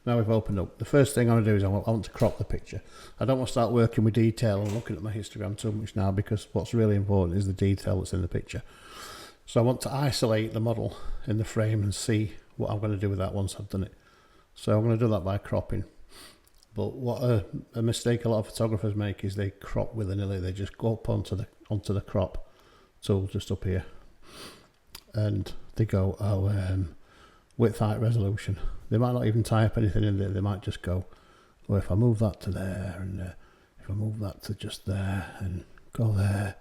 Now we've opened up. The first thing I want to do is I want to crop the picture. I don't want to start working with detail and looking at my histogram too much now, because what's really important is the detail that's in the picture. So I want to isolate the model in the frame and see what I'm going to do with that once I've done it. So I'm going to do that by cropping. But what a mistake a lot of photographers make is they crop willy-nilly. They just go up onto the crop tool just up here, and they go, width, height, resolution. They might not even tie up anything in there. They might just go, well, if I move that to there, and if I move that to just there, and go there,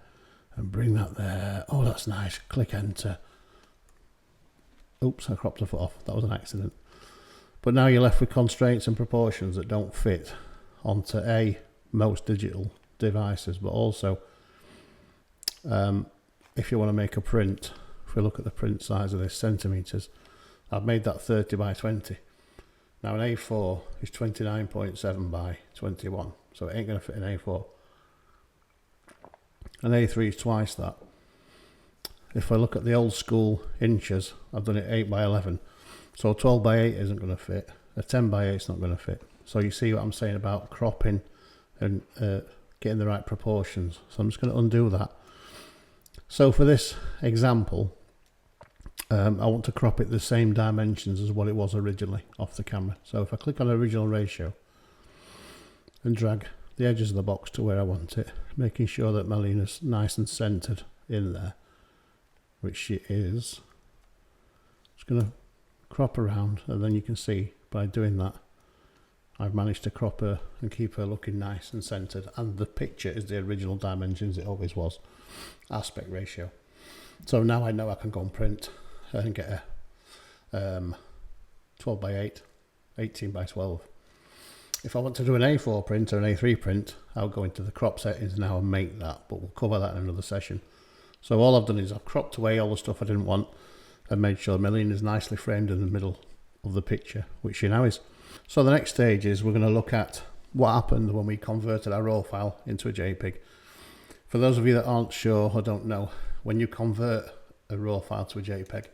and bring that there. Oh, that's nice. Click enter. Oops, I cropped a foot off. That was an accident. But now you're left with constraints and proportions that don't fit onto most digital devices, but also if you want to make a print, if we look at the print size of this, centimeters, I've made that 30 by 20. Now an A4 is 29.7 by 21, so it ain't going to fit an A4. An A3 is twice that. If I look at the old school inches, I've done it 8 by 11. So 12 by 8 isn't going to fit. A 10 by 8 is not going to fit. So you see what I'm saying about cropping and getting the right proportions. So I'm just going to undo that. So for this example, I want to crop it the same dimensions as what it was originally off the camera. So if I click on original ratio and drag the edges of the box to where I want it, making sure that my line is nice and centered in there, which she is. Just going to crop around, and then you can see by doing that I've managed to crop her and keep her looking nice and centered, and the picture is the original dimensions it always was, aspect ratio. So now I know I can go and print and get a 12 by 8, 18 by 12. If I want to do an A4 print or an A3 print, I'll go into the crop settings now and make that, but we'll cover that in another session. So all I've done is I've cropped away all the stuff I didn't want and made sure Melina is nicely framed in the middle of the picture, which she now is. So the next stage is we're going to look at what happened when we converted our raw file into a JPEG. For those of you that aren't sure or don't know, when you convert a raw file to a JPEG,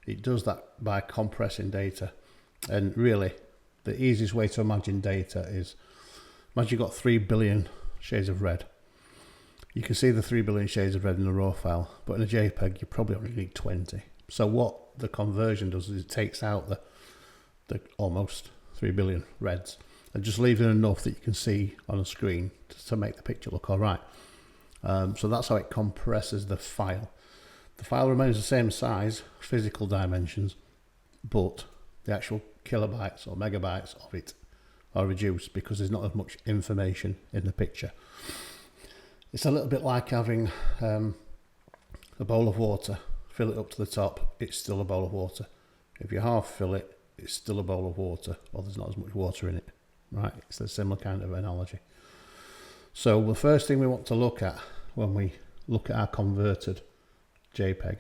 it does that by compressing data. And really, the easiest way to imagine data is, imagine you've got 3 billion shades of red. You can see the 3 billion shades of red in a raw file, but in a JPEG, you probably only need 20. So what the conversion does is it takes out the almost 3 billion reds and just leaves in enough that you can see on a screen to make the picture look all right. So that's how it compresses the file. The file remains the same size, physical dimensions, but the actual kilobytes or megabytes of it are reduced because there's not as much information in the picture. It's a little bit like having a bowl of water, fill it up to the top, it's still a bowl of water. If you half fill it, it's still a bowl of water, or there's not as much water in it, right? It's a similar kind of analogy. So the first thing we want to look at when we look at our converted JPEG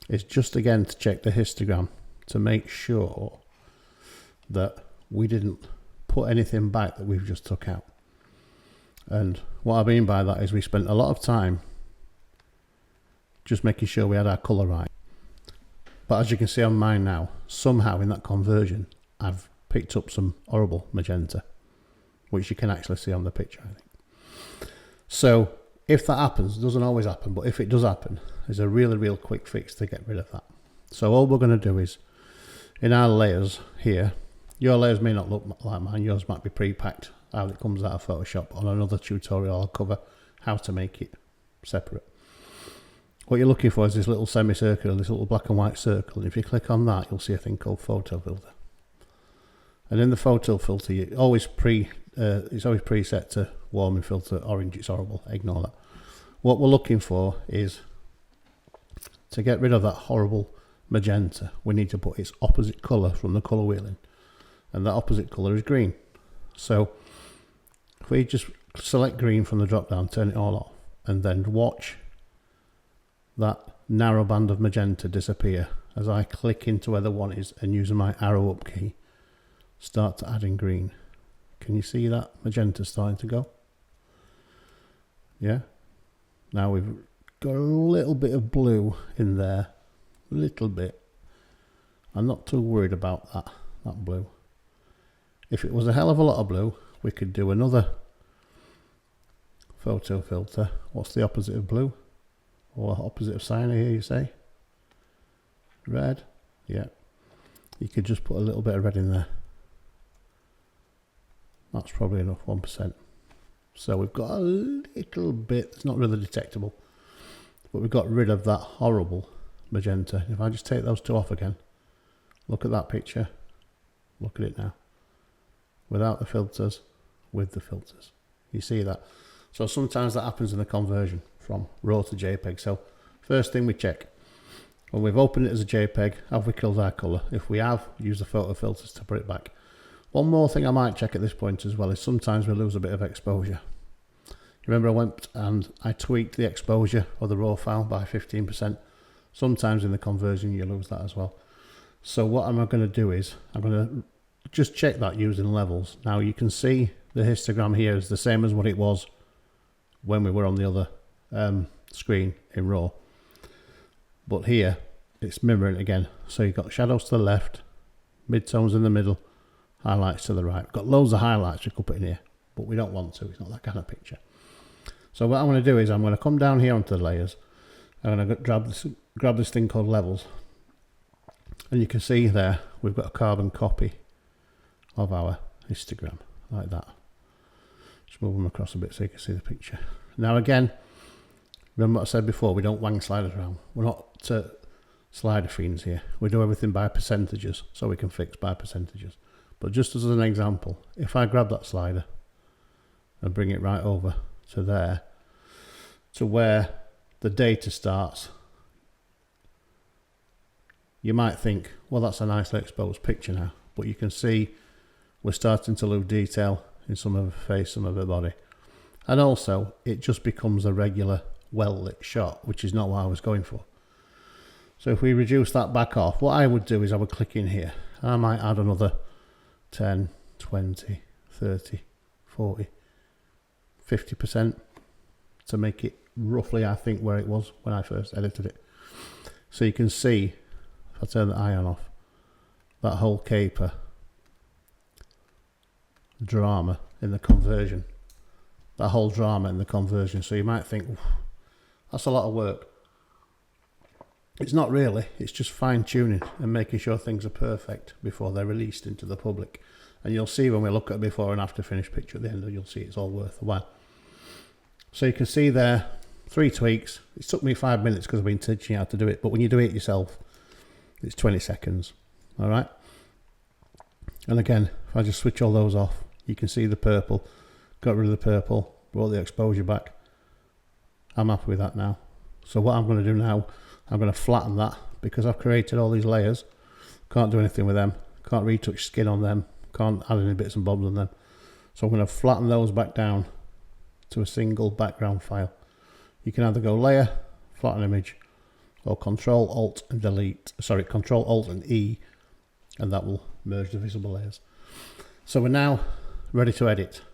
is just again to check the histogram to make sure that we didn't put anything back that we've just took out. And what I mean by that is we spent a lot of time just making sure we had our colour right. But as you can see on mine now, somehow in that conversion, I've picked up some horrible magenta, which you can actually see on the picture, I think. So if that happens, it doesn't always happen, but if it does happen, there's a really, real quick fix to get rid of that. So all we're going to do is, in our layers here, your layers may not look like mine, yours might be pre-packed how it comes out of Photoshop. On another tutorial I'll cover how to make it separate. What you're looking for is this little semicircle, this little black and white circle, and if you click on that you'll see a thing called photo filter. And in the photo filter it's always preset to warming filter orange. It's horrible, ignore that. What we're looking for is to get rid of that horrible magenta, we need to put its opposite colour from the colour wheel in, and that opposite colour is green. So if we just select green from the drop down, turn it all off, and then watch that narrow band of magenta disappear as I click into where the one is and using my arrow up key start to add in green. Can you see that magenta starting to go? Yeah. Now we've got a little bit of blue in there, a little bit. I'm not too worried about that blue. If it was a hell of a lot of blue, we could do another photo filter. What's the opposite of blue? Or opposite of cyan here, you say? Red. Yeah. You could just put a little bit of red in there. That's probably enough, 1%. So we've got a little bit, it's not really detectable, but we've got rid of that horrible magenta. If I just take those two off again, look at that picture, look at it now. Without the filters, with the filters. You see that? So sometimes that happens in the conversion from RAW to JPEG. So first thing we check, when we've opened it as a JPEG, have we killed our colour? If we have, use the photo filters to put it back. One more thing I might check at this point as well is sometimes we lose a bit of exposure. Remember I went and I tweaked the exposure of the RAW file by 15%. Sometimes in the conversion you lose that as well. So what I'm going to do is I'm going to just check that using levels. Now you can see the histogram here is the same as what it was when we were on the other screen in RAW. But here it's mirroring again. So you've got shadows to the left, midtones in the middle, highlights to the right. We've got loads of highlights we could put in here, but we don't want to. It's not that kind of picture. So what I'm going to do is I'm going to come down here onto the layers. I'm going to grab this thing called levels. And you can see there we've got a carbon copy of our histogram, like that. Just move them across a bit so you can see the picture. Now again, remember what I said before, we don't wang sliders around. We're not slider fiends here. We do everything by percentages, so we can fix by percentages. But just as an example, if I grab that slider and bring it right over to there, to where the data starts, you might think, well, that's a nicely exposed picture now. But you can see we're starting to lose detail in some of her face, some of her body. And also, it just becomes a regular well-lit shot, which is not what I was going for. So if we reduce that back off, what I would do is I would click in here. I might add another 10, 20, 30, 40, 50% to make it roughly, I think, where it was when I first edited it. So you can see, if I turn the iron off, that whole caper drama in the conversion. That whole drama in the conversion. So you might think, that's a lot of work. It's not really, it's just fine tuning and making sure things are perfect before they're released into the public. And you'll see when we look at before and after finished picture at the end, you'll see it's all worth a while. So you can see there, 3 tweaks. It took me 5 minutes because I've been teaching you how to do it, but when you do it yourself, it's 20 seconds. All right. And again, if I just switch all those off, you can see the purple, got rid of the purple, brought the exposure back. I'm happy with that now. So what I'm going to do now, I'm going to flatten that because I've created all these layers. Can't do anything with them. Can't retouch skin on them. Can't add any bits and bobs on them. So I'm going to flatten those back down to a single background file. You can either go layer, flatten image, or Control Alt and delete. Sorry, Control Alt and E, and that will merge the visible layers. So we're now ready to edit.